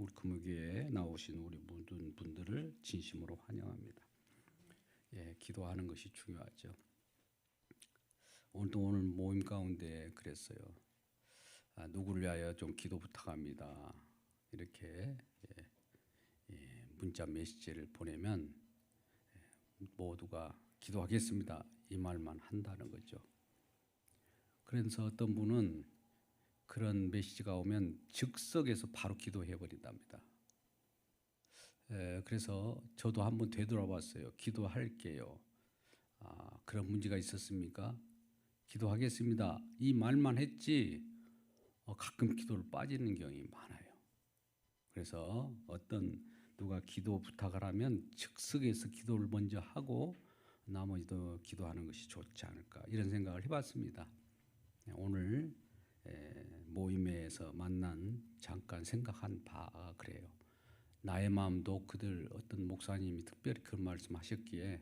우리 금요교회에 나오신 우리 모든 분들을 진심으로 환영합니다. 기도하는 것이 중요하죠. 오늘 모임 가운데 그랬어요. 누구를 위하여 좀 기도 부탁합니다. 이렇게 문자 메시지를 보내면 모두가 기도하겠습니다. 이 말만 한다는 거죠. 그래서 어떤 분은 그런 메시지가 오면 즉석에서 바로 기도해 버린답니다. 그래서 저도 한번 되돌아봤어요. 기도할게요. 그런 문제가 있었습니까? 기도하겠습니다. 이 말만 했지 가끔 기도를 빠지는 경우가 많아요. 그래서 어떤 누가 기도 부탁을 하면 즉석에서 기도를 먼저 하고 나머지도 기도하는 것이 좋지 않을까 이런 생각을 해봤습니다. 오늘 모임에서 만난 잠깐 생각한 바가 그래요. 나의 마음도 그들 어떤 목사님이 특별히 그런 말씀하셨기에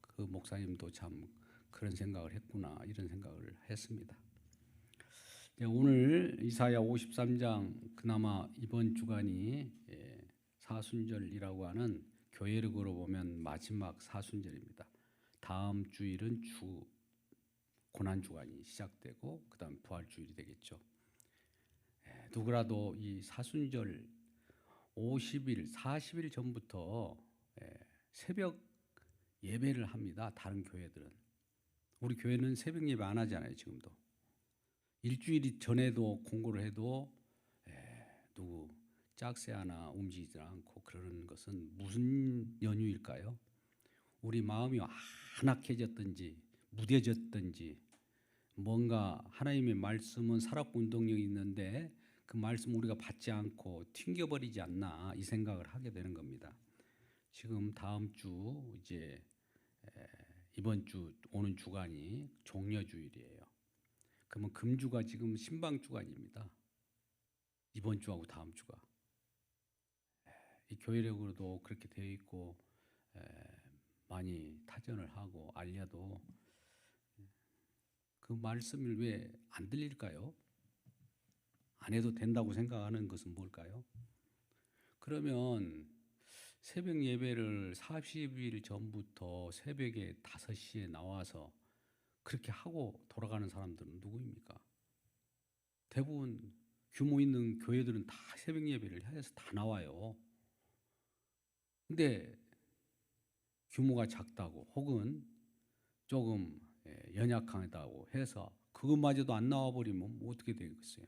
그 목사님도 참 그런 생각을 했구나 이런 생각을 했습니다. 오늘 이사야 53장 그나마 이번 주간이 사순절이라고 하는 교회력으로 보면 마지막 사순절입니다. 다음 주일은 고난주간이 시작되고 그 다음 부활주일이 되겠죠. 누구라도 이 사순절 50일, 40일 전부터 새벽 예배를 합니다. 다른 교회들은. 우리 교회는 새벽 예배 안 하잖아요. 지금도. 일주일 전에도 공고를 해도 누구 짝새 하나 움직이지 않고 그러는 것은 무슨 연유일까요? 우리 마음이 한악해졌든지 무뎌졌든지 뭔가 하나님의 말씀은 살았고 운동력이 있는데 그 말씀 우리가 받지 않고 튕겨버리지 않나 이 생각을 하게 되는 겁니다. 지금 다음 주 이제 이번 주 오는 주간이 종려주일이에요. 그러면 금주가 지금 신방주간입니다. 이번 주하고 다음 주가. 이 교회력으로도 그렇게 되어 있고 많이 타전을 하고 알려도 그 말씀을 왜 안 들릴까요? 안 해도 된다고 생각하는 것은 뭘까요? 그러면 새벽 예배를 40일 전부터 새벽에 5시에 나와서 그렇게 하고 돌아가는 사람들은 누구입니까? 대부분 규모 있는 교회들은 다 새벽 예배를 해서 다 나와요. 근데 규모가 작다고 혹은 조금 연약하다고 해서 그것마저도 안 나와버리면 뭐 어떻게 되겠어요?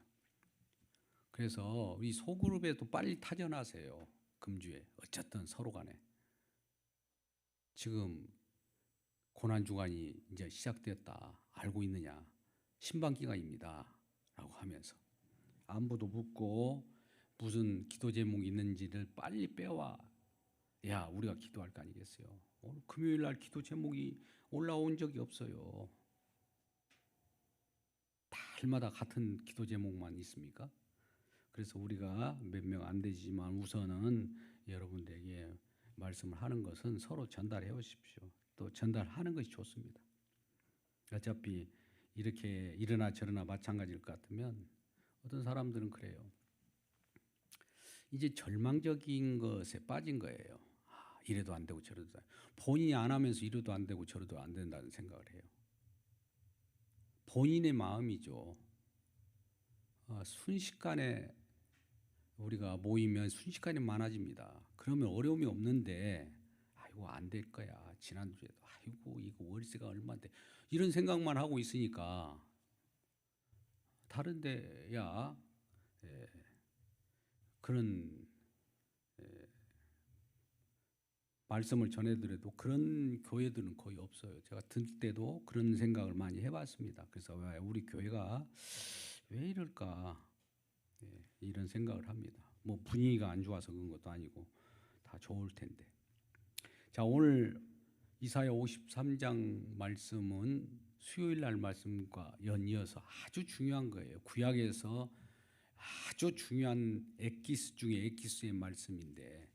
그래서 이 소그룹에도 빨리 타전하세요. 금주에 어쨌든 서로 간에 지금 고난주간이 이제 시작되었다 알고 있느냐 신방기간입니다 라고 하면서 안부도 묻고 무슨 기도 제목이 있는지를 빨리 빼와 야 우리가 기도할 거 아니겠어요. 오늘 금요일 날 기도 제목이 올라온 적이 없어요. 달마다 같은 기도 제목만 있습니까? 그래서 우리가 몇 명 안 되지만 우선은 여러분들에게 말씀을 하는 것은 서로 전달해 오십시오. 또 전달하는 것이 좋습니다. 어차피 이렇게 이러나 저러나 마찬가지일 것 같으면 어떤 사람들은 그래요. 이제 절망적인 것에 빠진 거예요. 이래도 안 되고 저래도 안 되고. 본인이 안 하면서 이래도 안 되고 저래도 안 된다는 생각을 해요. 본인의 마음이죠. 순식간에 우리가 모이면 순식간에 많아집니다. 그러면 어려움이 없는데 아이고 안 될 거야. 지난주에도 아이고 이거 월세가 얼마인데 이런 생각만 하고 있으니까 다른 데야 그런 말씀을 전해드려도 그런 교회들은 거의 없어요. 제가 들 때도 그런 생각을 많이 해봤습니다. 그래서 왜 우리 교회가 왜 이럴까 이런 생각을 합니다. 뭐 분위기가 안 좋아서 그런 것도 아니고 다 좋을 텐데. 자 오늘 이사야 53장 말씀은 수요일 날 말씀과 연이어서 아주 중요한 거예요. 구약에서 아주 중요한 엑기스 중에 엑기스의 말씀인데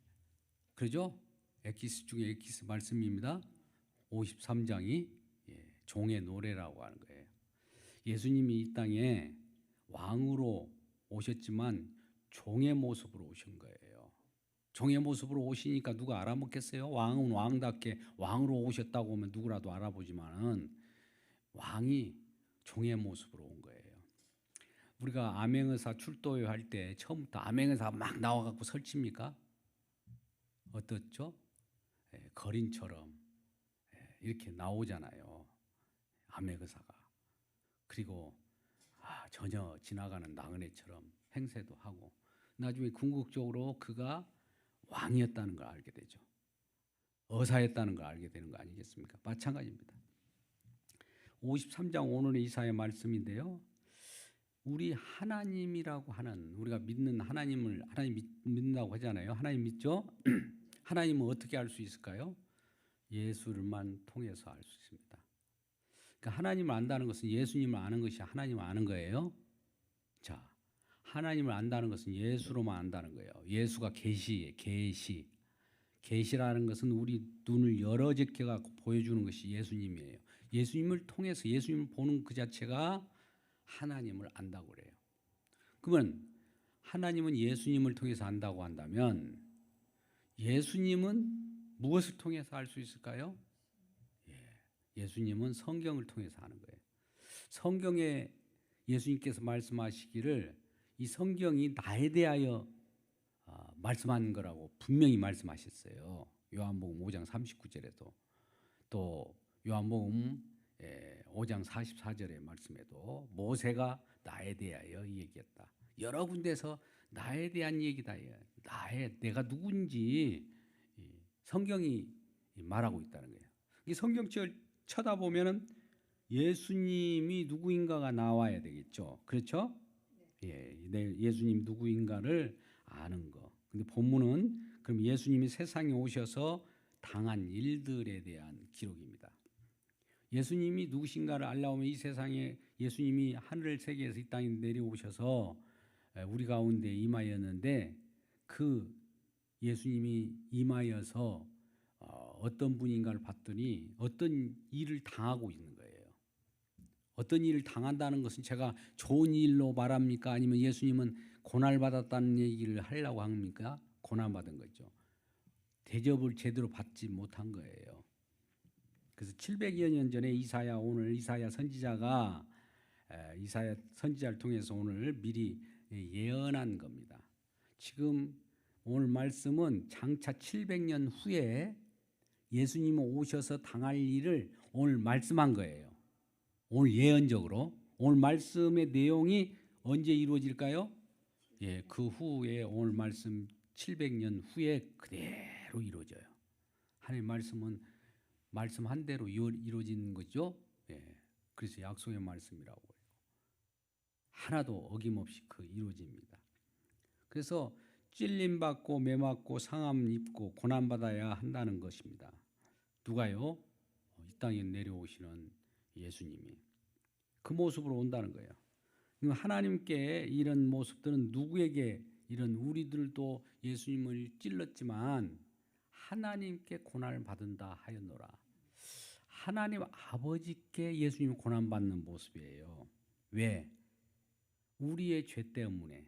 그러죠? 엑기스 중에 엑기스 말씀입니다. 53장이 종의 노래라고 하는 거예요. 예수님이 이 땅에 왕으로 오셨지만 종의 모습으로 오신 거예요. 종의 모습으로 오시니까 누가 알아먹겠어요? 왕은 왕답게 왕으로 오셨다고 하면 누구라도 알아보지만은 왕이 종의 모습으로 온 거예요. 우리가 암행의사 출도회 할 때 처음부터 암행의사가 막 나와갖고 설칩니까? 어떻죠? 거린처럼 이렇게 나오잖아요. 암행의사가. 그리고 전혀 지나가는 나그네처럼 행세도 하고 나중에 궁극적으로 그가 왕이었다는 걸 알게 되죠. 의사였다는 걸 알게 되는 거 아니겠습니까? 마찬가지입니다. 53장 오늘의 이사야 말씀인데요. 우리 하나님이라고 하는 우리가 믿는 하나님 믿는다고 하잖아요. 하나님 믿죠? 하나님은 어떻게 알 수 있을까요? 예수를만 통해서 알 수 있습니다. 그러니까 하나님을 안다는 것은 예수님을 아는 것이 하나님을 아는 거예요. 자, 하나님을 안다는 것은 예수로만 안다는 거예요. 예수가 계시라는 것은 우리 눈을 열어제껴 갖고 보여주는 것이 예수님이에요. 예수님을 통해서 예수님을 보는 그 자체가 하나님을 안다고 그래요. 그러면 하나님은 예수님을 통해서 안다고 한다면 예수님은 무엇을 통해서 알 수 있을까요? 예수님은 성경을 통해서 아는 거예요. 성경에 예수님께서 말씀하시기를 이 성경이 나에 대하여 말씀하는 거라고 분명히 말씀하셨어요. 요한복음 5장 39절에도 또 요한복음 5장 44절의 말씀에도 모세가 나에 대하여 얘기했다. 여러 군데서 나에 대한 얘기다. 내가 누군지 성경이 말하고 있다는 거예요. 이 성경책을 쳐다보면은 예수님이 누구인가가 나와야 되겠죠. 그렇죠? 예수님 누구인가를 아는 거. 근데 본문은 그럼 예수님이 세상에 오셔서 당한 일들에 대한 기록입니다. 예수님이 누구신가를 알려면 이 세상에 예수님이 하늘 세계에서 이 땅에 내려오셔서 우리 가운데 임하였는데 그 예수님이 임하여서 어떤 분인가를 봤더니 어떤 일을 당하고 있는 거예요. 어떤 일을 당한다는 것은 제가 좋은 일로 말합니까? 아니면 예수님은 고난받았다는 얘기를 하려고 합니까? 고난받은 거죠. 대접을 제대로 받지 못한 거예요. 그래서 700여 년 전에 오늘 이사야 선지자가 이사야 선지자를 통해서 오늘 미리 예언한 겁니다. 지금 오늘 말씀은 장차 700년 후에 예수님이 오셔서 당할 일을 오늘 말씀한 거예요. 오늘 예언적으로 오늘 말씀의 내용이 언제 이루어질까요? 그 후에 오늘 말씀 700년 후에 그대로 이루어져요. 하나님의 말씀은 말씀한 대로 이루어지는 거죠. 그래서 약속의 말씀이라고 해요. 하나도 어김없이 이루어집니다. 그래서 찔림받고 매맞고 상함 입고 고난받아야 한다는 것입니다. 누가요? 이 땅에 내려오시는 예수님이 그 모습으로 온다는 거예요. 하나님께 이런 모습들은 누구에게 이런 우리들도 예수님을 찔렀지만 하나님께 고난을 받은다 하였노라. 하나님 아버지께 예수님이 고난받는 모습이에요. 왜? 우리의 죄 때문에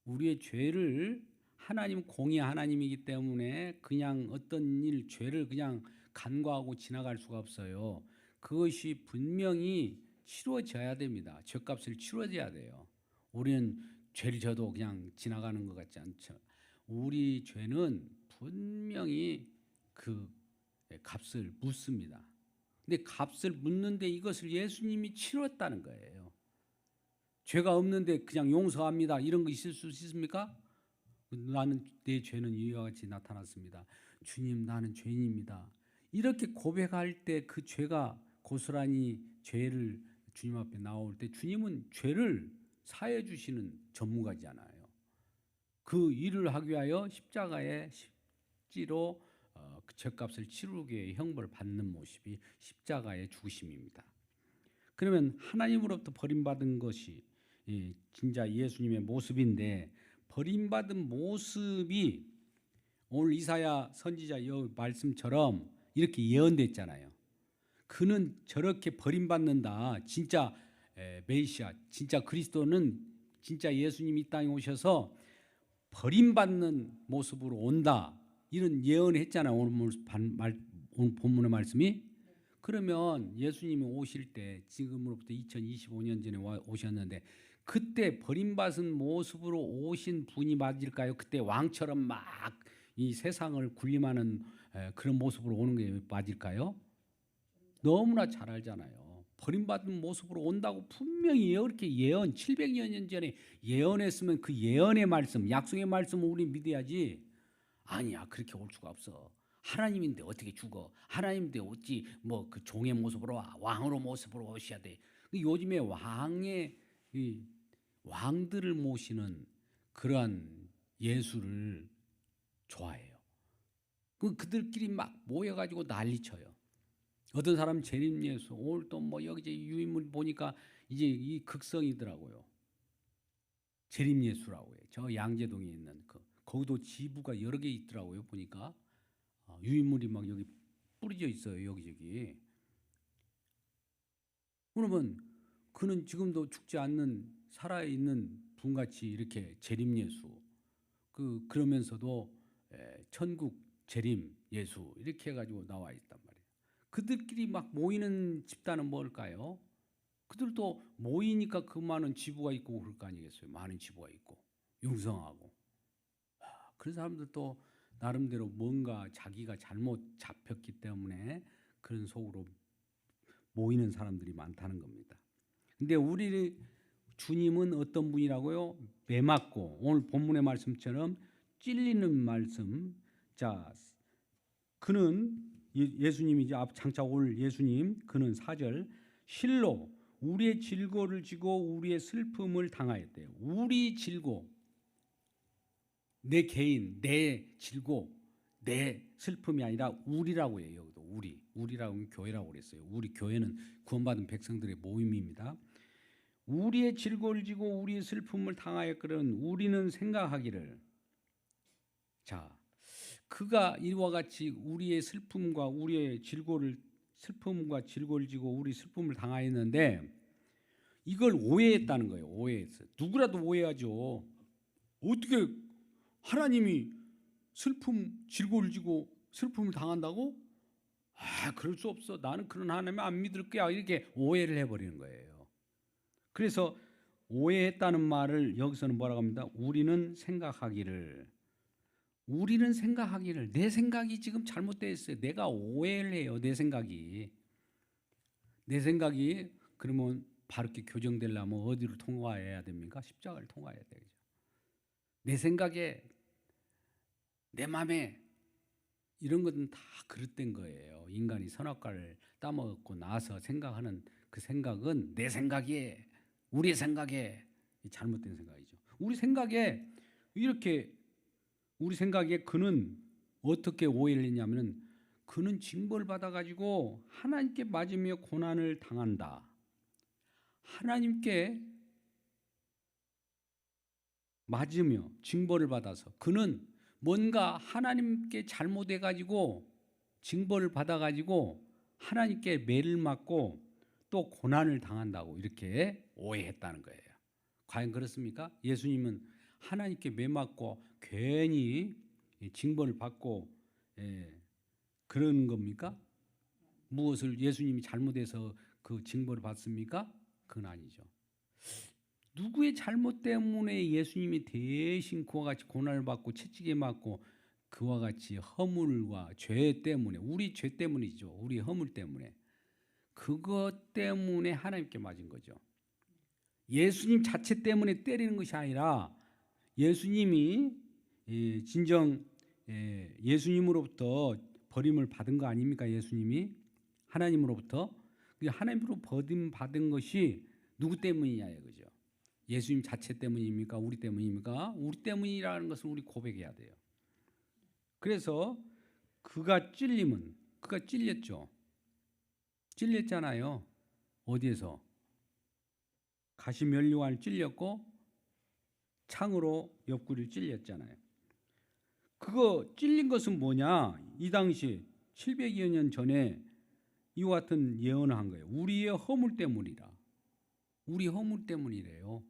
우리의 죄를 하나님 공의 하나님이기 때문에 그냥 어떤 죄를 그냥 간과하고 지나갈 수가 없어요. 그것이 분명히 치루어져야 됩니다. 죄값을 치루어져야 돼요. 우리는 죄를 져도 그냥 지나가는 것 같지 않죠. 우리 죄는 분명히 그 값을 묻습니다. 근데 값을 묻는데 이것을 예수님이 치렀다는 거예요. 죄가 없는데 그냥 용서합니다. 이런 거 있을 수 있습니까? 나는 내 죄는 이와 같이 나타났습니다. 주님, 나는 죄인입니다. 이렇게 고백할 때 그 죄가 고스란히 죄를 주님 앞에 나올 때 주님은 죄를 사해 주시는 전문가잖아요. 그 일을 하기 위하여 십자가에 십지로 그 죄값을 치르기 위해 형벌을 받는 모습이 십자가의 죽으심입니다. 그러면 하나님으로부터 버림받은 것이 진짜 예수님의 모습인데 버림받은 모습이 오늘 이사야 선지자 이 말씀처럼 이렇게 예언됐잖아요. 그는 저렇게 버림받는다. 진짜 메시아, 진짜 그리스도는 진짜 예수님이 이 땅에 오셔서 버림받는 모습으로 온다. 이런 예언했잖아요. 오늘 본문의 말씀이. 그러면 예수님이 오실 때 지금으로부터 2025년 전에 오셨는데 그때 버림받은 모습으로 오신 분이 맞을까요? 그때 왕처럼 막 이 세상을 군림하는 그런 모습으로 오는 게 맞을까요? 너무나 잘 알잖아요. 버림받은 모습으로 온다고 분명히 이렇게 예언 700여 년 전에 예언했으면 그 예언의 말씀, 약속의 말씀을 우리 믿어야지. 아니야, 그렇게 올 수가 없어. 하나님인데 어떻게 죽어? 하나님인데 어찌 뭐 그 종의 모습으로 왕으로 모습으로 오셔야 돼? 요즘에 이 왕들을 모시는 그러한 예수를 좋아해요. 그들끼리 막 모여가지고 난리쳐요. 어떤 사람 재림 예수, 오늘 또 뭐 여기저기 유인물 보니까 이제 이 극성이더라고요. 재림 예수라고 해요. 저 양재동에 있는 거기도 지부가 여러 개 있더라고요. 보니까 유인물이 막 여기 뿌려져 있어요. 여기저기. 그러면 그는 지금도 죽지 않는 살아있는 분같이 이렇게 재림 예수, 그러면서도 천국 재림 예수 이렇게 해가지고 나와 있단 말이에요. 그들끼리 막 모이는 집단은 뭘까요? 그들도 모이니까 그 많은 지부가 있고 그럴 거 아니겠어요. 많은 지부가 있고 융성하고. 그런 사람들도 나름대로 뭔가 자기가 잘못 잡혔기 때문에 그런 속으로 모이는 사람들이 많다는 겁니다. 근데 우리 주님은 어떤 분이라고요? 매맞고 오늘 본문의 말씀처럼 찔리는 말씀. 자, 그는 예수님이지 장차 올 예수님. 그는 4절 실로 우리의 질고를 지고 우리의 슬픔을 당하였대요. 우리 질고, 내 개인, 내 질고, 내 슬픔이 아니라 우리라고 해요. 여기도 우리라고 하면 교회라고 그랬어요. 우리 교회는 구원받은 백성들의 모임입니다. 우리의 질고를 지고 우리의 슬픔을 당하였거든 우리는 생각하기를. 자, 그가 이와 같이 우리의 슬픔과 질고를 지고 우리 슬픔을 당하였는데 이걸 오해했다는 거예요. 오해했어. 누구라도 오해하죠. 어떻게 하나님이 질고를 지고 슬픔을 당한다고? 그럴 수 없어. 나는 그런 하나님 안 믿을 거야. 이렇게 오해를 해버리는 거예요. 그래서 오해했다는 말을 여기서는 뭐라고 합니다? 우리는 생각하기를. 내 생각이 지금 잘못되어 있어요. 내가 오해를 해요. 내 생각이 그러면 바르게 교정되려면 어디를 통과해야 됩니까? 십자가를 통과해야 되죠. 내 생각에, 내 마음에 이런 것은 다 그릇된 거예요. 인간이 선악과를 따먹고 나서 생각하는 그 생각은 내 생각에, 우리의 생각에 잘못된 생각이죠. 우리 생각에 그는 어떻게 오해를 했냐면 그는 징벌을 받아가지고 하나님께 맞으며 고난을 당한다. 하나님께 맞으며 징벌을 받아서 그는 뭔가 하나님께 잘못해가지고 징벌을 받아가지고 하나님께 매를 맞고 또 고난을 당한다고 이렇게 오해했다는 거예요. 과연 그렇습니까? 예수님은 하나님께 매 맞고 괜히 징벌을 받고 그런 겁니까? 무엇을 예수님이 잘못해서 그 징벌을 받습니까? 그건 아니죠. 누구의 잘못 때문에 예수님이 대신 그와 같이 고난을 받고 채찍에 맞고 그와 같이 허물과 죄 때문에, 우리 죄 때문이죠. 우리 허물 때문에. 그것 때문에 하나님께 맞은 거죠. 예수님 자체 때문에 때리는 것이 아니라 예수님이 진정 예수님으로부터 버림을 받은 거 아닙니까? 예수님이 하나님으로부터. 하나님으로 버림받은 것이 누구 때문이냐 이거죠. 예수님 자체 때문입니까? 우리 때문입니까? 우리 때문이라는 것을 우리 고백해야 돼요. 그래서 그가 찔렸죠. 찔렸잖아요. 어디에서? 가시면류관을 찔렸고 창으로 옆구리를 찔렸잖아요. 그거 찔린 것은 뭐냐? 이 당시 700여 년 전에 이와 같은 예언을 한 거예요. 우리의 허물 때문이라. 우리 허물 때문이래요.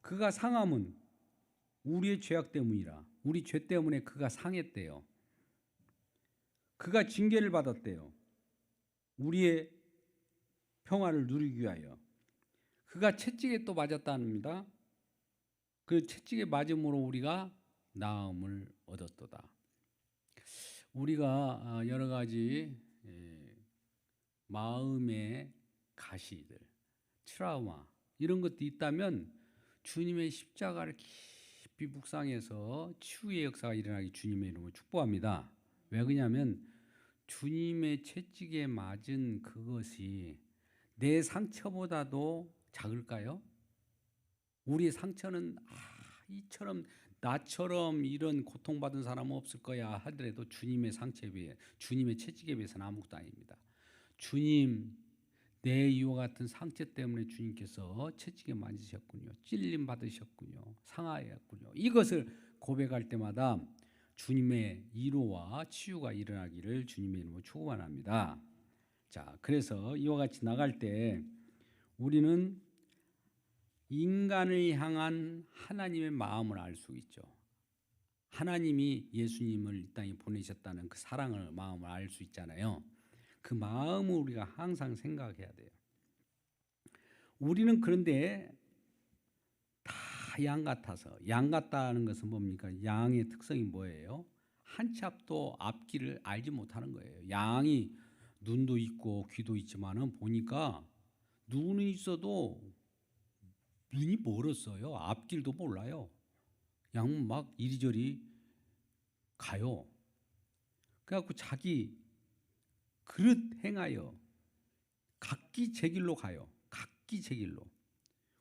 그가 상함은 우리의 죄악 때문이라. 우리 죄 때문에 그가 상했대요. 그가 징계를 받았대요. 우리의 평화를 누리기 위하여. 그가 채찍에 또 맞았답니다. 그 채찍에 맞음으로 우리가 나음을 얻었도다. 우리가 여러 가지 마음의 가시들, 트라우마 이런 것도 있다면 주님의 십자가를 깊이 묵상해서 치유의 역사가 일어나기 주님의 이름으로 축복합니다. 왜 그러냐면 주님의 채찍에 맞은 그것이 내 상처보다도 작을까요? 우리의 상처는 이처럼 나처럼 이런 고통받은 사람은 없을 거야 하더라도 주님의 상처에 비해 주님의 채찍에 비해서는 아무것도 아닙니다. 주님 내 이와 같은 상처 때문에 주님께서 채찍에 맞으셨군요. 찔림 받으셨군요. 상하였군요. 이것을 고백할 때마다 주님의 위로와 치유가 일어나기를 주님의 이름으로 축원합니다. 자, 그래서 이와 같이 나갈 때 우리는 인간을 향한 하나님의 마음을 알 수 있죠. 하나님이 예수님을 이 땅에 보내셨다는 그 사랑을 마음을 알 수 있잖아요. 그 마음을 우리가 항상 생각해야 돼요. 우리는 그런데 다 양 같아서, 양 같다는 것은 뭡니까? 양의 특성이 뭐예요? 한 치 앞도 앞길을 알지 못하는 거예요. 양이 눈도 있고 귀도 있지만은 보니까 눈이 있어도 눈이 멀었어요. 앞길도 몰라요. 양은 막 이리저리 가요. 그래갖고 자기 그릇 행하여 각기 제 길로 가요. 각기 제 길로.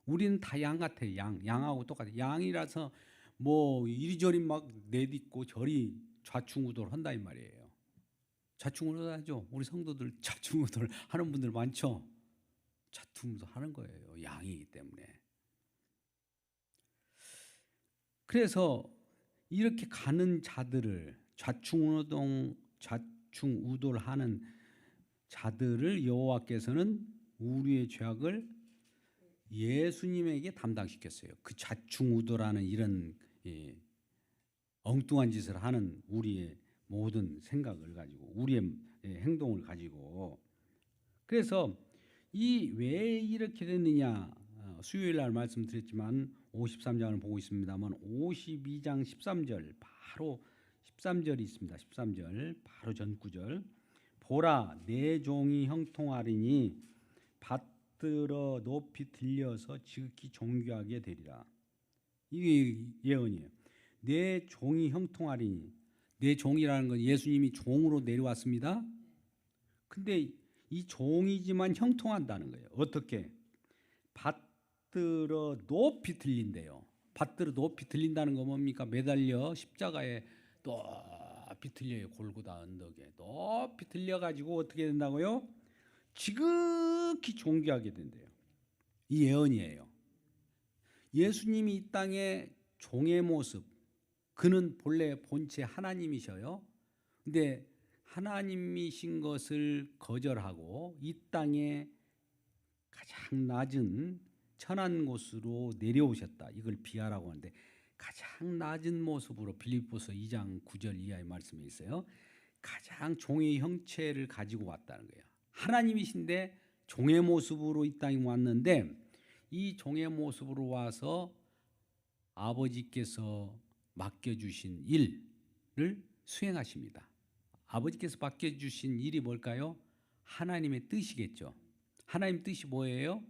우리는 다 양 같아요. 양하고 똑같아요. 양이라서 뭐 이리저리 막 내딛고 저리 좌충우돌 한다 이 말이에요. 좌충우돌 하죠. 우리 성도들 좌충우돌 하는 분들 많죠. 좌충우돌 하는 거예요. 양이기 때문에. 그래서 이렇게 가는 자들을 좌충우돌하는 자들을 여호와께서는 우리의 죄악을 예수님에게 담당시켰어요. 그 좌충우돌하는 이런 엉뚱한 짓을 하는 우리의 모든 생각을 가지고 우리의 행동을 가지고 그래서 이 왜 이렇게 됐느냐 수요일 날 말씀드렸지만 53장을 보고 있습니다만 52장 13절 바로 13절이 있습니다. 13절 바로 전 구절 보라 내 종이 형통하리니 받들어 높이 들려서 지극히 존귀하게 되리라. 이게 예언이에요. 내 종이 형통하리니 내 종이라는 건 예수님이 종으로 내려왔습니다. 근데 이 종이지만 형통한다는 거예요. 어떻게? 받들어 높이 들린대요. 받들어 높이 들린다는 건 뭡니까? 매달려 십자가에 높이 들려요. 골고다 언덕에 높이 들려가지고 어떻게 된다고요? 지극히 존귀하게 된대요. 이 예언이에요. 예수님이 이 땅에 종의 모습, 그는 본래 본체 하나님이셔요. 근데 하나님이신 것을 거절하고 이 땅에 가장 낮은 천한 곳으로 내려오셨다. 이걸 비하라고 하는데 가장 낮은 모습으로 빌립보서 2장 9절 이하의 말씀에 있어요. 가장 종의 형체를 가지고 왔다는 거예요. 하나님이신데 종의 모습으로 이 땅에 왔는데 이 종의 모습으로 와서 아버지께서 맡겨주신 일을 수행하십니다. 아버지께서 맡겨주신 일이 뭘까요? 하나님의 뜻이겠죠. 하나님 뜻이 뭐예요?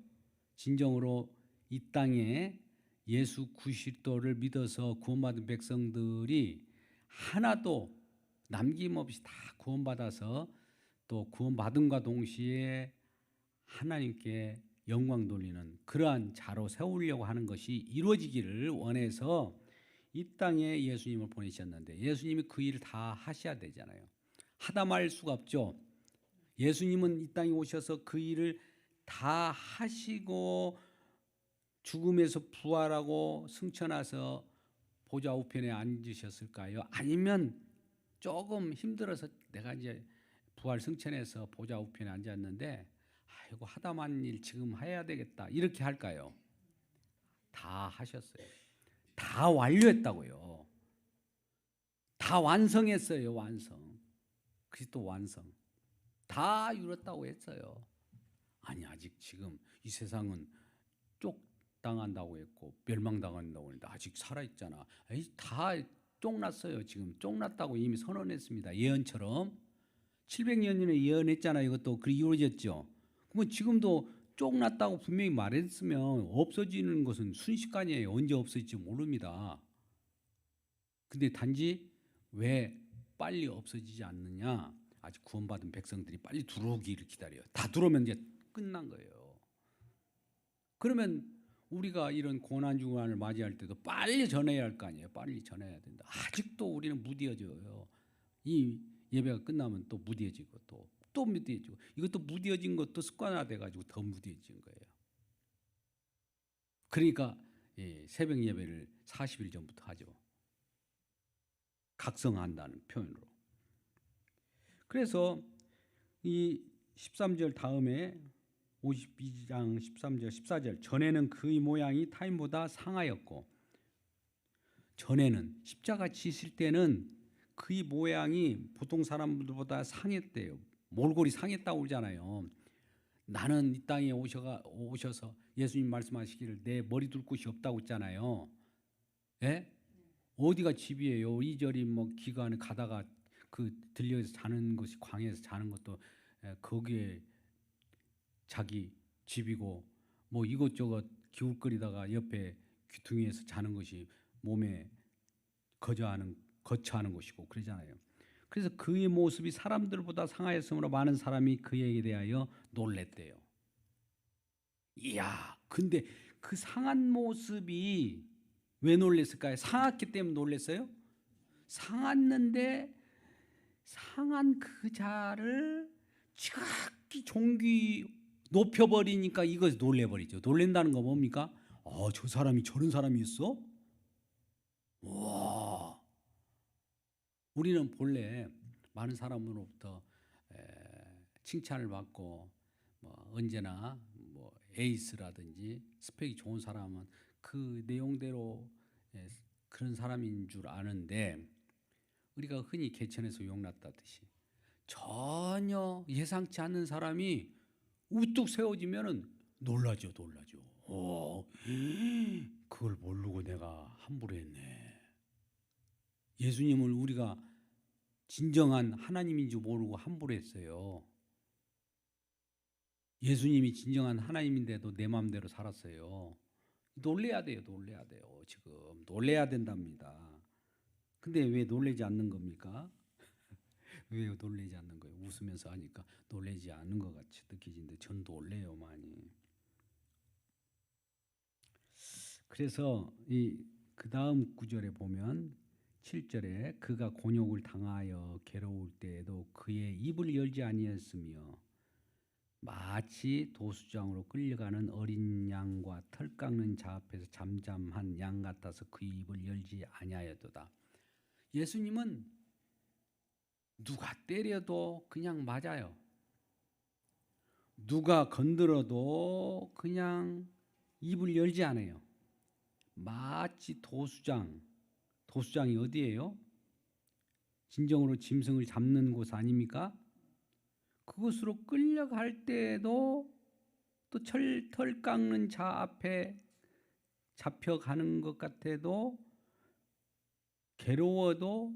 진정으로 이 땅에 예수 그리스도를 믿어서 구원받은 백성들이 하나도 남김없이 다 구원받아서 또 구원받음과 동시에 하나님께 영광 돌리는 그러한 자로 세우려고 하는 것이 이루어지기를 원해서 이 땅에 예수님을 보내셨는데 예수님이 그 일을 다 하셔야 되잖아요. 하다 말 수가 없죠. 예수님은 이 땅에 오셔서 그 일을 다 하시고 죽음에서 부활하고 승천하서 보좌 우편에 앉으셨을까요? 아니면 조금 힘들어서 내가 이제 부활 승천해서 보좌 우편에 앉았는데 아이고 하다만 일 지금 해야 되겠다 이렇게 할까요? 다 하셨어요. 다 완료했다고요. 다 완성했어요. 완성. 그리스도 완성. 다 이뤘다고 했어요. 아니 아직 지금 이 세상은 쫓당한다고 했고 멸망당한다고 했는데 아직 살아있잖아. 다 쫑났어요. 지금 쫑났다고 이미 선언했습니다. 예언처럼 700년 전에 예언했잖아요. 이것도 그리 이루어졌죠. 그러면 지금도 쫑났다고 분명히 말했으면 없어지는 것은 순식간이에요. 언제 없어질지 모릅니다. 근데 단지 왜 빨리 없어지지 않느냐? 아직 구원받은 백성들이 빨리 들어오기를 기다려요. 다 들어오면 이제 끝난 거예요. 그러면 우리가 이런 고난주간을 맞이할 때도 빨리 전해야 할 거 아니에요. 빨리 전해야 된다. 아직도 우리는 무뎌져요. 이 예배가 끝나면 또 무뎌지고 또 무뎌지고, 이것도 무뎌진 것도 습관화돼 가지고 더 무뎌진 거예요. 그러니까 새벽 예배를 40일 전부터 하죠. 각성한다는 표현으로. 그래서 이 13절 다음에 52장 13절 14절, 전에는 그의 모양이 타인보다 상하였고, 전에는 십자가 지실 때는 그의 모양이 보통 사람들보다 상했대요. 몰골이 상했다고 그러잖아요. 나는 이 땅에 오셔서 예수님 말씀하시기를 내 머리 둘 곳이 없다고 했잖아요. 예? 어디가 집이에요? 이절이 뭐 기간에 가다가 그 들려서 자는 것이, 광야에서 자는 것도 거기에 자기 집이고, 뭐 이것저것 기웃거리다가 옆에 귀퉁이에서 자는 것이 몸에 거처하는 것이고 그러잖아요. 그래서 그의 모습이 사람들보다 상하였으므로 많은 사람이 그에게 대하여 놀랬대요. 이야, 근데 그 상한 모습이 왜 놀랬을까요? 상했기 때문에 놀랬어요? 상했는데 상한 그 자를 지극히 존귀 높여버리니까 이것이 놀래버리죠. 놀랜다는 거 뭡니까? 저 사람이 저런 사람이 있어? 와, 우리는 본래 많은 사람으로부터 칭찬을 받고 언제나 에이스라든지 스펙이 좋은 사람은 그 내용대로 그런 사람인 줄 아는데, 우리가 흔히 개천에서 용났다듯이 전혀 예상치 않는 사람이 우뚝 세워지면은 놀라죠. 그걸 모르고 내가 함부로 했네. 예수님을 우리가 진정한 하나님인 줄 모르고 함부로 했어요. 예수님이 진정한 하나님인데도 내 마음대로 살았어요. 놀래야 돼요. 지금 놀래야 된답니다. 근데 왜 놀래지 않는 겁니까? 왜 놀래지 않는 거예요? 웃으면서 하니까 놀래지 않는 것 같이 느껴지는데 전 놀래요, 많이. 그래서 그 다음 구절에 보면 7절에 그가 곤욕을 당하여 괴로울 때에도 그의 입을 열지 아니했으며 마치 도수장으로 끌려가는 어린 양과 털 깎는 자 앞에서 잠잠한 양 같아서 그의 입을 열지 아니하였도다. 예수님은 누가 때려도 그냥 맞아요. 누가 건드려도 그냥 입을 열지 않아요. 마치 도수장이 어디예요? 진정으로 짐승을 잡는 곳 아닙니까? 그곳으로 끌려갈 때에도 또 털 깎는 자 앞에 잡혀가는 것 같아도 괴로워도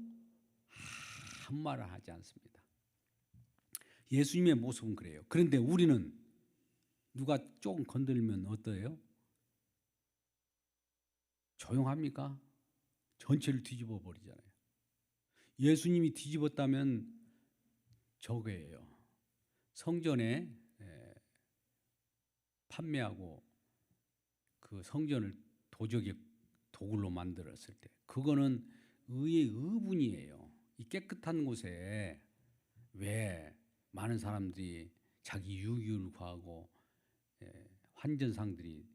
한 말을 하지 않습니다. 예수님의 모습은 그래요. 그런데 우리는 누가 조금 건들면 어때요? 조용합니까? 전체를 뒤집어 버리잖아요. 예수님이 뒤집었다면 저거예요. 성전에 판매하고 그 성전을 도굴로 만들었을 때, 그거는 의의 의분이에요. 이 깨끗한 곳에 왜 많은 사람들이 자기 유익을 구하고 환전상들이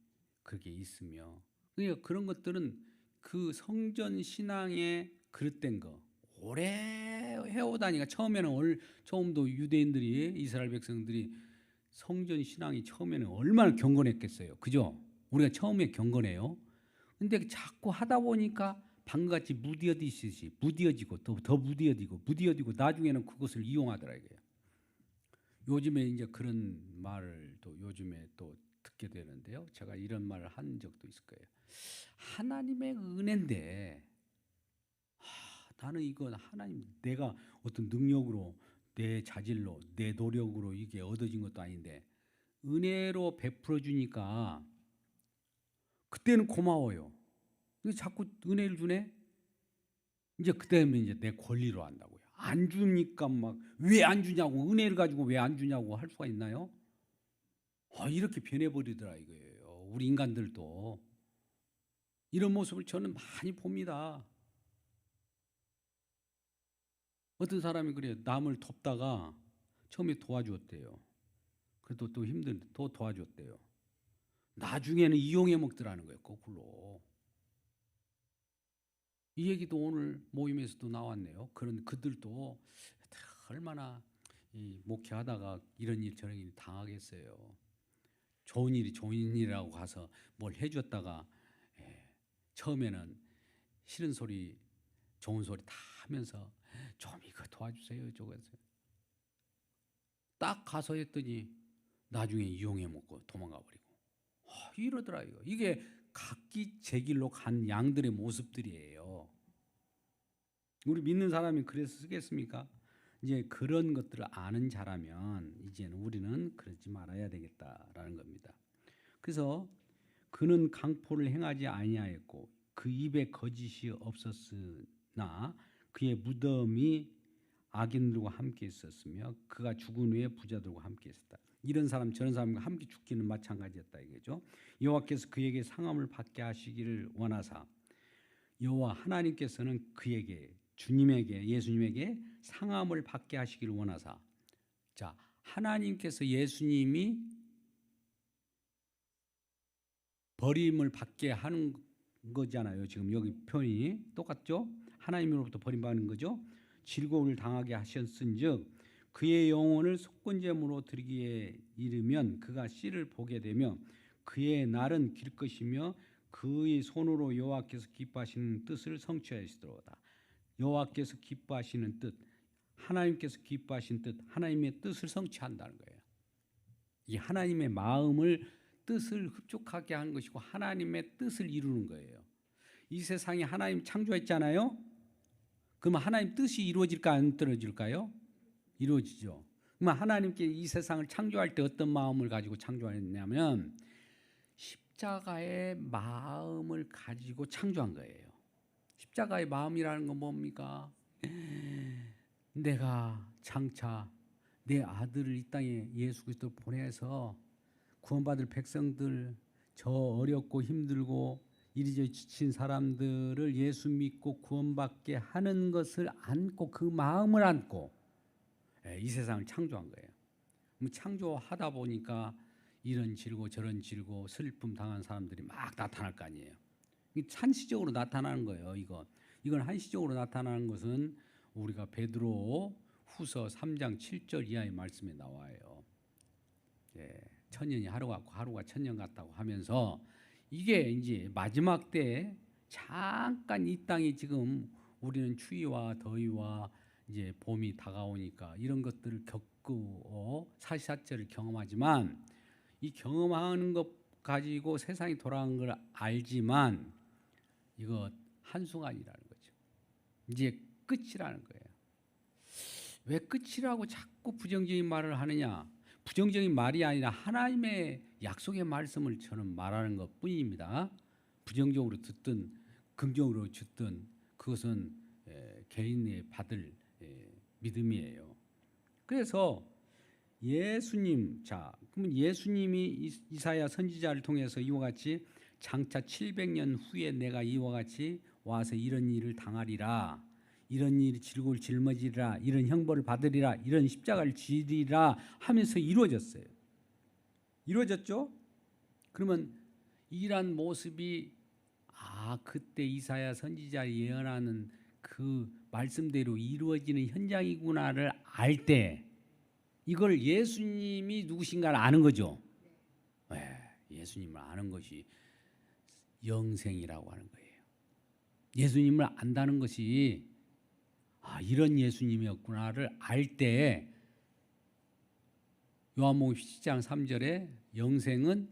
그렇게 있으며, 그러니까 그런 것들은 그 성전 신앙에 그릇된 거 오래 해오다니까, 처음도 유대인들이, 이스라엘 백성들이 성전 신앙이 처음에는 얼마나 경건했겠어요. 그죠? 우리가 처음에 경건해요. 근데 자꾸 하다 보니까 방금같이 무디어지고 더 무디어지고 나중에는 그것을 이용하더라 이거예요. 요즘에 이제 그런 말을 또 요즘에 또 듣게 되는데요. 제가 이런 말을 한 적도 있을 거예요. 하나님의 은혜인데 나는 이건 하나님 내가 어떤 능력으로 내 자질로 내 노력으로 이게 얻어진 것도 아닌데 은혜로 베풀어 주니까 그때는 고마워요. 근데 자꾸 은혜를 주네. 이제 그때는 이제 내 권리로 한다고요. 안 주니까 막 왜 안 주냐고 은혜를 가지고 왜 안 주냐고 할 수가 있나요? 이렇게 변해버리더라 이거예요. 우리 인간들도 이런 모습을 저는 많이 봅니다. 어떤 사람이 그래요. 남을 돕다가 처음에 도와주었대요. 그래도 또 힘든데 또 도와줬대요. 나중에는 이용해 먹더라는 거예요. 거꾸로. 이 얘기도 오늘 모임에서도 나왔네요. 그런 그들도 얼마나 목회하다가 이런 일 저런 일 당하겠어요. 좋은 일이라고 가서 뭘 해줬다가 처음에는 싫은 소리 좋은 소리 다 하면서 좀 이거 도와주세요. 저거 딱 가서 했더니 나중에 이용해 먹고 도망가 버리고 이러더라 이거. 이게 각기 제 길로 간 양들의 모습들이에요. 우리 믿는 사람이 그래서 쓰겠습니까? 이제 그런 것들을 아는 자라면 이제는 우리는 그러지 말아야 되겠다라는 겁니다. 그래서 그는 강포를 행하지 아니하였고 그 입에 거짓이 없었으나 그의 무덤이 악인들과 함께 있었으며 그가 죽은 후에 부자들과 함께 있었다. 이런 사람 저런 사람과 함께 죽기는 마찬가지였다 이거죠. 여호와께서 그에게 상함을 받게 하시기를 원하사 여호와 하나님께서는 그에게 주님에게 예수님에게 상함을 받게 하시기를 원하사 자 하나님께서 예수님이 버림을 받게 하는 거잖아요. 지금 여기 표현이 똑같죠? 하나님으로부터 버림받는 거죠. 질고를 당하게 하셨은즉 그의 영혼을 속건제물로 드리기에 이르면 그가 씨를 보게 되며 그의 날은 길 것이며 그의 손으로 여호와께서 기뻐하시는 뜻을 성취하시도다. 여호와께서 기뻐하시는 뜻, 하나님께서 기뻐하신 뜻, 하나님의 뜻을 성취한다는 거예요. 이 하나님의 마음을 뜻을 흡족하게 하는 것이고 하나님의 뜻을 이루는 거예요. 이 세상에 하나님 창조했잖아요. 그러면 하나님 뜻이 이루어질까 안 이루어질까요? 이루어지죠. 그러면 하나님께 이 세상을 창조할 때 어떤 마음을 가지고 창조했냐면 십자가의 마음을 가지고 창조한 거예요. 십자가의 마음이라는 건 뭡니까? 내가 장차 내 아들을 이 땅에 예수 그리스도를 보내서 구원받을 백성들 저 어렵고 힘들고 이리저리 지친 사람들을 예수 믿고 구원받게 하는 것을 안고 그 마음을 안고 이 세상을 창조한 거예요. 창조하다 보니까 이런 질고 저런 질고 슬픔 당한 사람들이 막 나타날 거 아니에요. 한시적으로 나타나는 거예요. 이건 한시적으로 나타나는 것은 우리가 베드로 후서 3장 7절 이하의 말씀에 나와요. 천년이 하루 같고 하루가 천년 같다고 하면서 이게 이제 마지막 때 잠깐 이 땅이 지금 우리는 추위와 더위와 이제 봄이 다가오니까 이런 것들을 겪고 사시사철을 경험하지만 이 경험하는 것 가지고 세상이 돌아가는 걸 알지만 이거 한순간이라는 거죠. 이제 끝이라는 거예요. 왜 끝이라고 자꾸 부정적인 말을 하느냐? 부정적인 말이 아니라 하나님의 약속의 말씀을 저는 말하는 것뿐입니다. 부정적으로 듣든 긍정으로 듣든 그것은 개인이 받을 믿음이에요. 그래서 예수님, 그러면 예수님이 이사야 선지자를 통해서 이와 같이 장차 700년 후에 내가 이와 같이 와서 이런 일을 당하리라, 이런 일이 질고를 짊어지리라, 이런 형벌을 받으리라, 이런 십자가를 지리라 하면서 이루어졌어요. 이루어졌죠? 그러면 이러한 모습이 그때 이사야 선지자 예언하는 그 말씀대로 이루어지는 현장이구나를 알 때 이걸 예수님이 누구신가를 아는 거죠. 예수님을 아는 것이 영생이라고 하는 거예요. 예수님을 안다는 것이 이런 예수님이었구나를 알 때 요한복음 10장 3절에 영생은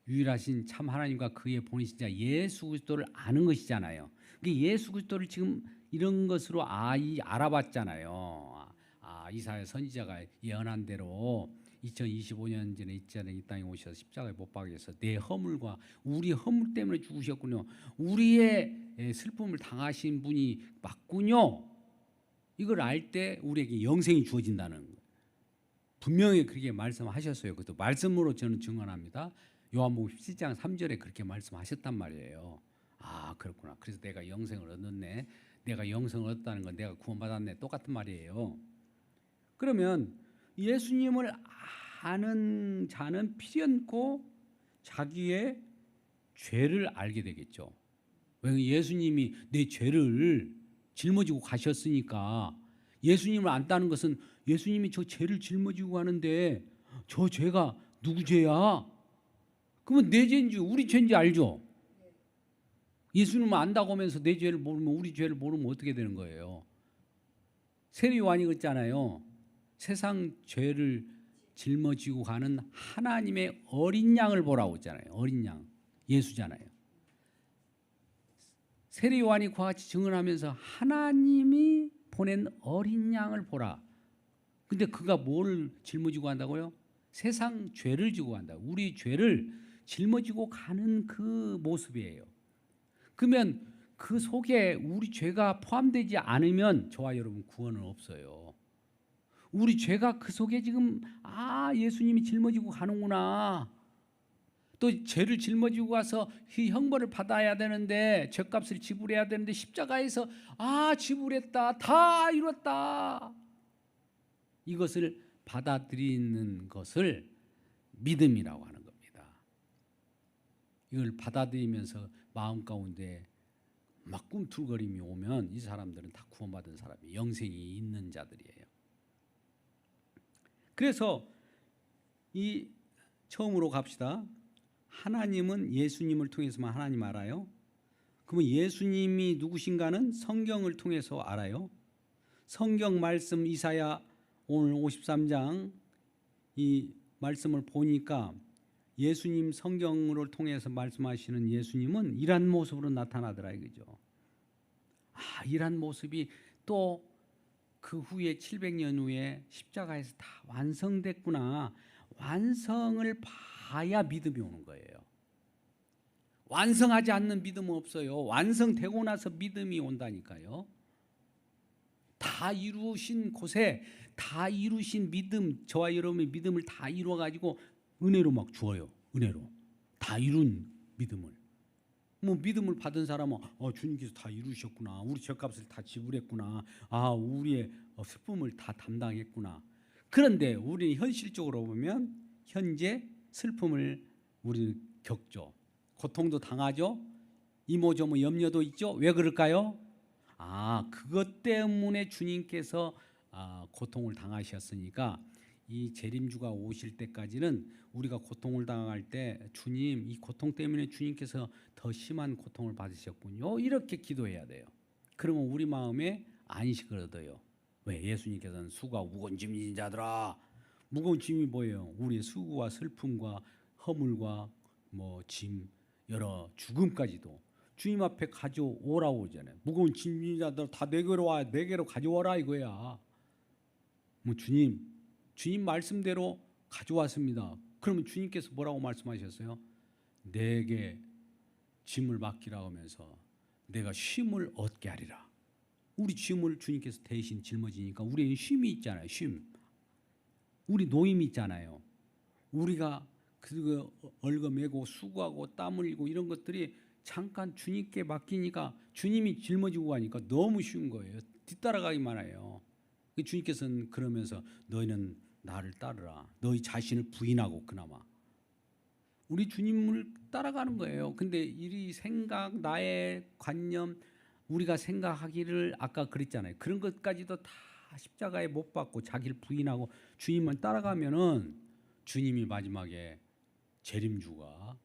유일하신 참 하나님과 그의 보내신 자 예수 그리스도를 아는 것이잖아요. 예수 그리스도를 지금 이런 것으로 알아봤잖아요. 이사야 선지자가 예언한 대로 2025년 전에 있잖아요. 이 땅에 오셔서 십자가에 못 박여서 내 허물과 우리 허물 때문에 죽으셨군요. 우리의 슬픔을 당하신 분이 맞군요. 이걸 알 때 우리에게 영생이 주어진다는 거예요. 분명히 그렇게 말씀하셨어요. 그것도 말씀으로 저는 증언합니다. 요한복음 17장 3절에 그렇게 말씀하셨단 말이에요. 그렇구나. 그래서 내가 영생을 얻었네. 내가 영생을 얻었다는 건 내가 구원받았네. 똑같은 말이에요. 그러면 예수님을 아는 자는 필연코 자기의 죄를 알게 되겠죠. 왜냐하면 예수님이 내 죄를 짊어지고 가셨으니까. 예수님을 안다는 것은 예수님이 저 죄를 짊어지고 가는데 저 죄가 누구 죄야? 그러면 내 죄인지 우리 죄인지 알죠? 예수님을 안다고 하면서 내 죄를 모르면, 우리 죄를 모르면 어떻게 되는 거예요? 세례 요한이 그랬잖아요. 세상 죄를 짊어지고 가는 하나님의 어린 양을 보라고 했잖아요. 어린 양, 예수잖아요. 세례 요한이 그와 같이 증언하면서 하나님이 보낸 어린 양을 보라. 근데 그가 뭘 짊어지고 간다고요? 세상 죄를 지고 간다. 우리 죄를 짊어지고 가는 그 모습이에요. 그러면 그 속에 우리 죄가 포함되지 않으면 저와 여러분 구원은 없어요. 우리 죄가 그 속에 지금 예수님이 짊어지고 가는구나. 또 죄를 짊어지고 가서 형벌을 받아야 되는데, 죄값을 지불해야 되는데 십자가에서 지불했다, 다 이뤘다, 이것을 받아들이는 것을 믿음이라고 하는 겁니다. 이걸 받아들이면서 마음 가운데 막 꿈틀거림이 오면 이 사람들은 다 구원받은 사람이, 영생이 있는 자들이에요. 그래서 이 처음으로 갑시다. 하나님은 예수님을 통해서만 하나님 알아요. 그러면 예수님이 누구신가는 성경을 통해서 알아요. 성경 말씀 이사야 오늘 53장 이 말씀을 보니까 예수님 성경을 통해서 말씀하시는 예수님은 이런 모습으로 나타나더라 이거죠. 이런 모습이 또 그 후에 700년 후에 십자가에서 다 완성됐구나. 완성을 봐야 믿음이 오는 거예요. 완성하지 않는 믿음은 없어요. 완성되고 나서 믿음이 온다니까요. 다 이루신 곳에 다 이루신 믿음, 저와 여러분의 믿음을 다 이루어가지고 은혜로 막 주어요. 은혜로 다 이룬 믿음을. 믿음을 받은 사람은 주님께서 다 이루셨구나. 우리 죄값을 다 지불했구나. 우리의 슬픔을 다 담당했구나. 그런데 우리는 현실적으로 보면 현재 슬픔을 우리는 겪죠. 고통도 당하죠. 이모저모 염려도 있죠. 왜 그럴까요? 그것 때문에 주님께서 고통을 당하셨으니까 이 재림주가 오실 때까지는 우리가 고통을 당할 때 주님, 이 고통 때문에 주님께서 더 심한 고통을 받으셨군요. 이렇게 기도해야 돼요. 그러면 우리 마음에 안식을 얻어요. 왜? 예수님께서는 수고와 무거운 짐진 자들아. 무거운 짐이 뭐예요? 우리의 수고와 슬픔과 허물과 짐, 여러 죽음까지도 주님 앞에 가져오라고 하잖아요. 무거운 짐진 자들 다 내게로 와, 내게로 가져와라 이거야. 주님 말씀대로 가져왔습니다. 그러면 주님께서 뭐라고 말씀하셨어요? 내게 짐을 맡기라 하면서 내가 쉼을 얻게 하리라. 우리 짐을 주님께서 대신 짊어지니까 우리에는 쉼이 있잖아요. 쉼. 우리 노임이 있잖아요. 우리가 그 얽어매고 수고하고 땀 흘리고 이런 것들이 잠깐 주님께 맡기니까 주님이 짊어지고 가니까 너무 쉬운 거예요. 뒤따라가기만 해요. 주님께서는 그러면서 너희는 나를 따르라. 너희 자신을 부인하고 그나마. 우리 주님을 따라가는 거예요. 근데 이 생각, 나의 관념, 우리가 생각하기를 아까 그랬잖아요. 그런 것까지도 다 십자가에 못 박고 자기를 부인하고 주님만 따라가면은 주님이 마지막에 재림주가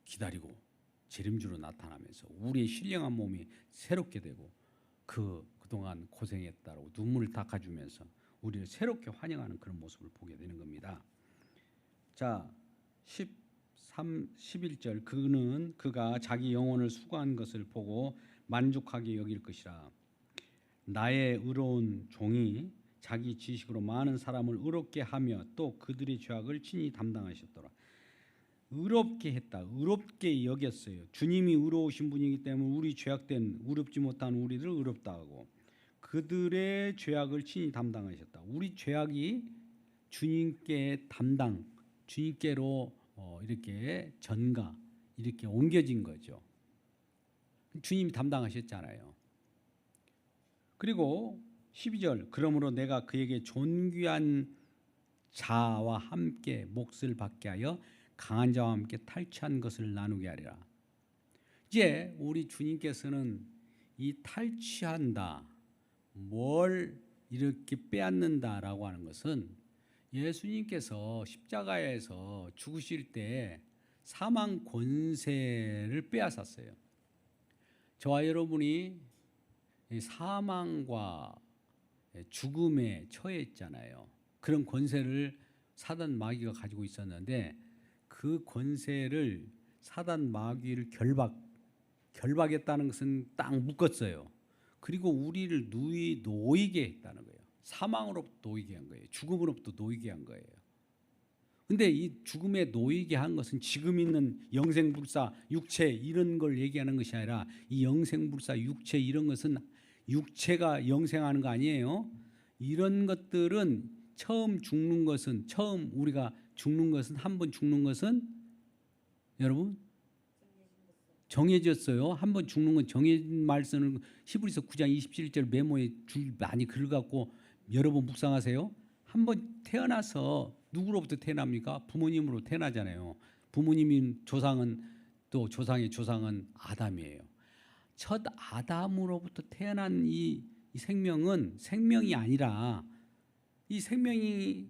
기다리고 지름주로 나타나면서 우리의 신령한 몸이 새롭게 되고 그동안 고생했다고 눈물을 닦아주면서 우리를 새롭게 환영하는 그런 모습을 보게 되는 겁니다. 자, 11절 그가 자기 영혼을 수고한 것을 보고 만족하게 여길 것이라. 나의 의로운 종이 자기 지식으로 많은 사람을 의롭게 하며 또 그들의 죄악을 친히 담당하셨더라. 의롭게 했다. 의롭게 여겼어요. 주님이 의로우신 분이기 때문에 우리 죄악된 의롭지 못한 우리를 의롭다 하고 그들의 죄악을 친히 담당하셨다. 우리 죄악이 주님께 주님께로 이렇게 전가 이렇게 옮겨진 거죠. 주님이 담당하셨잖아요. 그리고 12절 그러므로 내가 그에게 존귀한 자와 함께 몫을 받게 하여 강한 자와 함께 탈취한 것을 나누게 하리라. 이제 우리 주님께서는 이 탈취한다, 뭘 이렇게 빼앗는다라고 하는 것은 예수님께서 십자가에서 죽으실 때 사망 권세를 빼앗았어요. 저와 여러분이 사망과 죽음에 처했잖아요. 그런 권세를 사단 마귀가 가지고 있었는데 그 권세를 사단 마귀를 결박했다는 것은 딱 묶었어요. 그리고 우리를 놓이게 했다는 거예요. 사망으로부터 놓이게 한 거예요. 죽음으로부터 놓이게 한 거예요. 근데 이 죽음에 놓이게 한 것은 지금 있는 영생불사 육체 이런 걸 얘기하는 것이 아니라 이 영생불사 육체 이런 것은 육체가 영생하는 거 아니에요. 이런 것들은 처음 우리가 죽는 것은 한 번 죽는 것은 여러분 정해졌어요. 한 번 죽는 건 정해진 말씀을 히브리서 9장 27절 메모에 줄 많이 긁어갖고 여러 번 묵상하세요. 한 번 태어나서 누구로부터 태어납니까? 부모님으로 태어나잖아요. 부모님인 조상은 또 조상의 조상은 아담이에요. 첫 아담으로부터 태어난 이 생명은 생명이 아니라 이 생명이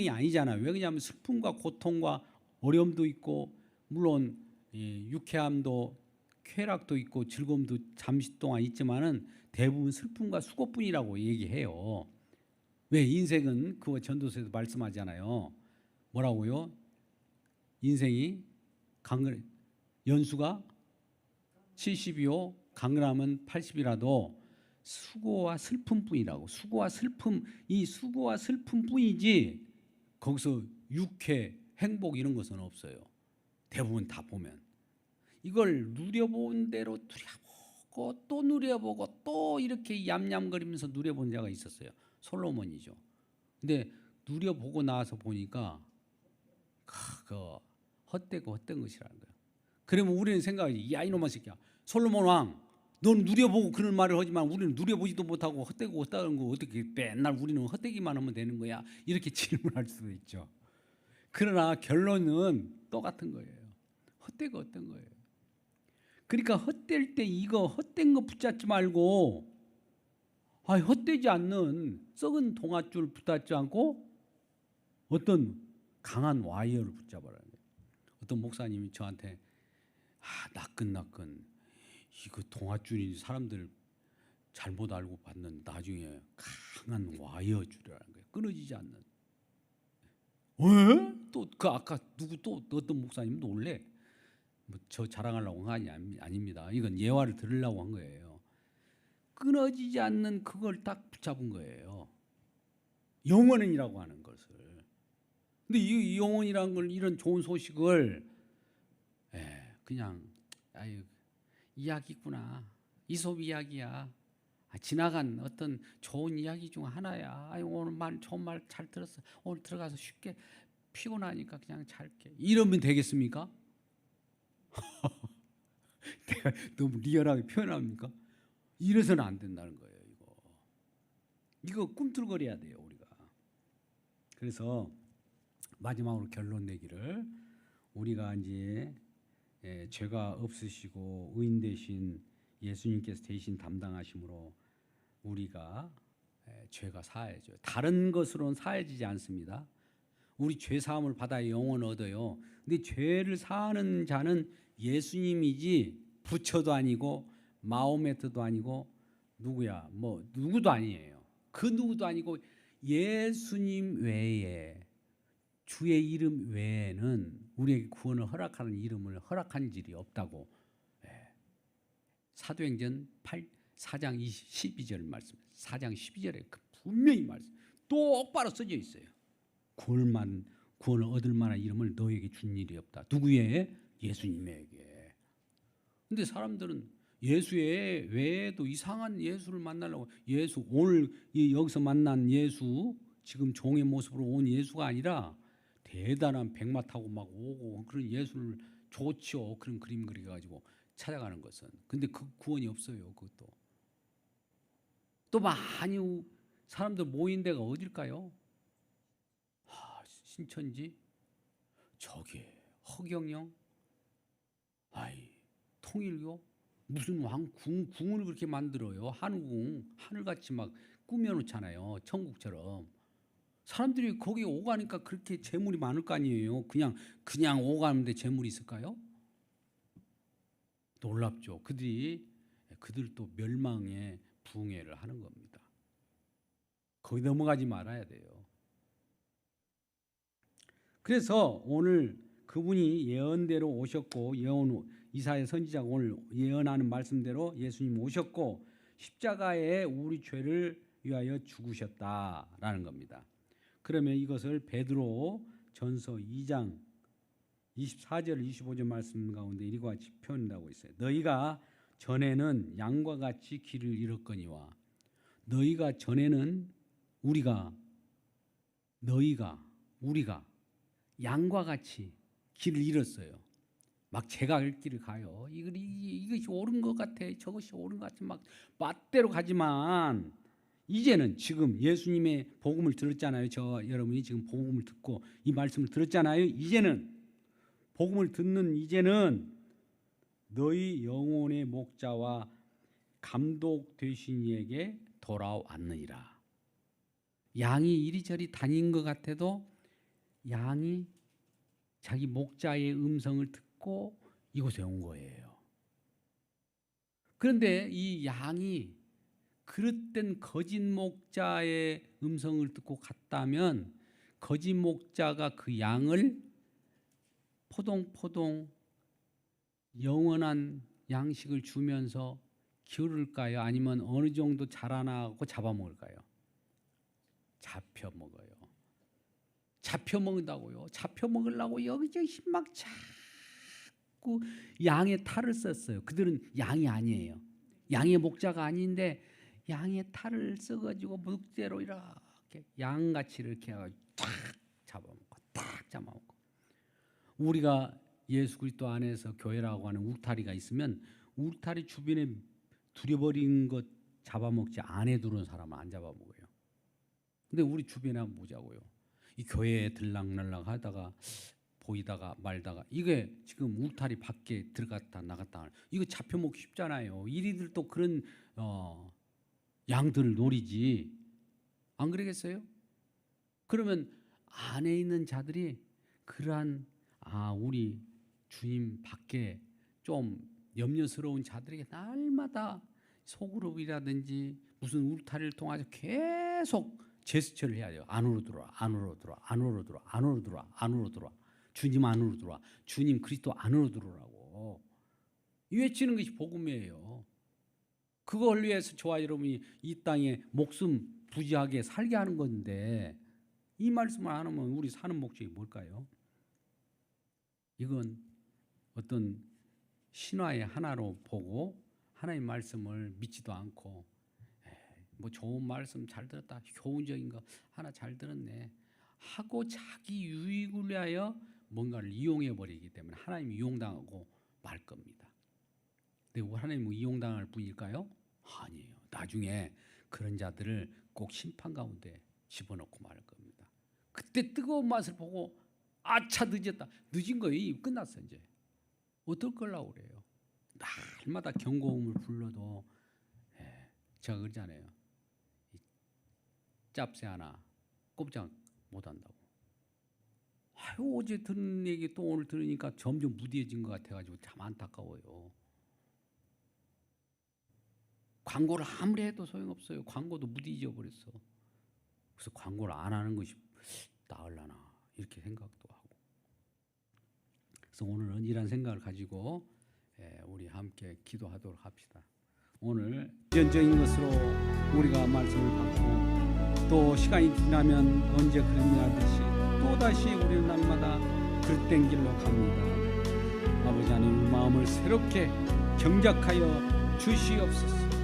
아니잖아요. 왜냐하면 슬픔과 고통과 어려움도 있고 물론 유쾌함도 쾌락도 있고 즐거움도 잠시 동안 있지만은 대부분 슬픔과 수고뿐이라고 얘기해요. 왜 인생은 그거 전도서에서 말씀하잖아요. 뭐라고요? 인생이 연수가 70이요 강건하면 80이라도 수고와 슬픔뿐이라고. 이 수고와 슬픔뿐이지 거기서 유쾌, 행복 이런 것은 없어요. 대부분 다 보면 이걸 누려본 대로 누려보고 또 누려보고 또 이렇게 얌얌거리면서 누려본 자가 있었어요. 솔로몬이죠. 근데 누려보고 나서 보니까 그 헛되고 헛된 것이라는 거예요. 그러면 우리는 생각하지, 야 이놈아 새끼야, 솔로몬 왕, 넌 누려보고 그런 말을 하지만 우리는 누려보지도 못하고 헛되고 헛다는 거 어떻게 맨날 우리는 헛되기만 하면 되는 거야? 이렇게 질문할 수도 있죠. 그러나 결론은 똑같은 거예요. 헛되고 헛된 거예요. 그러니까 헛될 때 이거 헛된 거 붙잡지 말고 헛되지 않는 썩은 동아줄 붙잡지 않고 어떤 강한 와이어를 붙잡아라. 어떤 목사님이 저한테 나끈나끈 이거 동아줄이 사람들 잘못 알고 받는 나중에 강한 와이어 줄이라는 거예요. 끊어지지 않는. 왜? 또 그 아까 누구 또 어떤 목사님 놀래? 뭐 저 자랑하려고 한 게 아닙니다. 이건 예화를 들으려고 한 거예요. 끊어지지 않는 그걸 딱 붙잡은 거예요. 영원이라고 하는 것을. 근데 이 영원이라는 걸 이런 좋은 소식을 그냥 이야기구나. 이솝 이야기야. 지나간 어떤 좋은 이야기 중 하나야. 오늘 좋은 말 잘 들었어. 오늘 들어가서 쉽게 피곤하니까 그냥 잘게. 이러면 되겠습니까? 내가 너무 리얼하게 표현합니까? 이래서는 안 된다는 거예요. 이거 꿈틀거려야 돼요, 우리가. 그래서 마지막으로 결론 내기를, 우리가 이제 죄가 없으시고 의인 되신 예수님께서 대신 담당하심으로 우리가 죄가 사해져요. 다른 것으로는 사해지지 않습니다. 우리 죄 사함을 받아야 영원을 얻어요. 근데 죄를 사하는 자는 예수님이지 부처도 아니고 마호메트도 아니고 누구야? 뭐 누구도 아니에요. 그 누구도 아니고 예수님 외에 주의 이름 외에는 우리에게 구원을 허락하는 이름을 허락한 일이 없다고 사도행전 4장 12절 말씀, 4장 12절에 그 분명히 말씀 똑바로 써져 있어요. 구원을 얻을 만한 이름을 너에게 준 일이 없다. 누구의? 예수님에게. 근데 사람들은 예수 외에도 이상한 예수를 만나려고 예수 오늘 여기서 만난 예수 지금 종의 모습으로 온 예수가 아니라 대단한 백마 타고 막 오고 그런 예수를 좋지요. 그런 그림 그려가지고 찾아가는 것은. 근데 그 구원이 없어요. 그것도. 또 많이 사람들 모인 데가 어딜까요? 신천지, 저기 허경영, 통일교, 무슨 궁을 그렇게 만들어요. 한우궁, 하늘같이 막 꾸며놓잖아요. 천국처럼. 사람들이 거기 오가니까 그렇게 재물이 많을 거 아니에요. 그냥 오가는데 재물이 있을까요? 놀랍죠. 그들도 멸망의 붕해를 하는 겁니다. 거기 넘어가지 말아야 돼요. 그래서 오늘 그분이 예언대로 오셨고 이사야 선지자가 오늘 예언하는 말씀대로 예수님 오셨고 십자가에 우리 죄를 위하여 죽으셨다라는 겁니다. 그러면 이것을 베드로 전서 2장 24절 25절 말씀 가운데 이와 같이 표현하고 있어요. 너희가 전에는 양과 같이 길을 잃었거니와 너희가 전에는 우리가 양과 같이 길을 잃었어요. 막 제가 갈 길을 가요. 이것이 옳은 것 같아. 저것이 옳은 것 같아. 막 맛대로 가지만 이제는 지금 예수님의 복음을 들었잖아요. 여러분이 지금 복음을 듣고 이 말씀을 들었잖아요. 이제는 복음을 듣는 이제는 너희 영혼의 목자와 감독 되신 이에게 돌아왔느니라. 양이 이리저리 다닌 것 같아도 양이 자기 목자의 음성을 듣고 이곳에 온 거예요. 그런데 이 양이 그릇된 거짓 목자의 음성을 듣고 갔다면 거짓 목자가 그 양을 포동포동 영원한 양식을 주면서 기울일까요? 아니면 어느 정도 자라나고 잡아먹을까요? 잡혀먹어요. 잡혀먹는다고요. 잡혀먹으려고 여기저기 막 자꾸 양의 탈을 썼어요. 그들은 양이 아니에요. 양의 목자가 아닌데 양의 탈을 써가지고 묵대로 이렇게 양같이 이렇게 해가지고 탁 잡아먹고 탁 잡아먹고. 우리가 예수 그리스도 안에서 교회라고 하는 울타리가 있으면 울타리 주변에 두려버린 것 잡아먹지 안에 들어온 사람은 안 잡아먹어요. 근데 우리 주변에 한번 보자고요. 이 교회에 들락날락 하다가 보이다가 말다가 이게 지금 울타리 밖에 들어갔다 나갔다 이거 잡혀먹기 쉽잖아요. 이리들 또 그런 양들을 노리지 안 그러겠어요? 그러면 안에 있는 자들이 그러한 우리 주님 밖에 좀 염려스러운 자들에게 날마다 소그룹이라든지 무슨 울타리를 통해서 계속 제스처를 해야 돼요. 안으로 들어와, 안으로 들어와, 안으로 들어와, 안으로 들어와, 안으로 들어와. 주님 안으로 들어와. 주님 그리스도 안으로 들어오라고. 외치는 것이 복음이에요. 그걸 위해서 저와 여러분이 이 땅에 목숨 부지하게 살게 하는 건데 이 말씀을 안 하면 우리 사는 목적이 뭘까요? 이건 어떤 신화의 하나로 보고 하나님 말씀을 믿지도 않고 뭐 좋은 말씀 잘 들었다, 교훈적인 거 하나 잘 들었네 하고 자기 유익을 위하여 뭔가를 이용해 버리기 때문에 하나님 이용당하고 말 겁니다. 근데 하나님은 이용당할 뿐일까요? 아니에요. 나중에 그런 자들을 꼭 심판 가운데 집어넣고 말 겁니다. 그때 뜨거운 맛을 보고 아차 늦었다. 늦은 거예요. 끝났어 이제. 어떨 거라고 그래요. 날마다 경고음을 불러도 제가 그러잖아요. 짭새 하나 꼼짝 못한다고. 아유, 어제 들은 얘기 또 오늘 들으니까 점점 무디해진 것 같아가지고 참 안타까워요. 광고를 아무리 해도 소용없어요. 광고도 무디져 버렸어. 그래서 광고를 안 하는 것이 나으려나 이렇게 생각도 하고. 그래서 오늘은 이런 생각을 가지고 우리 함께 기도하도록 합시다. 오늘 유전적인 것으로 우리가 말씀을 받고 또 시간이 지나면 언제 그랬냐 하듯이 또다시 우리는 날마다 그릇된 길로 갑니다. 아버지 하나님 마음을 새롭게 경작하여 주시옵소서.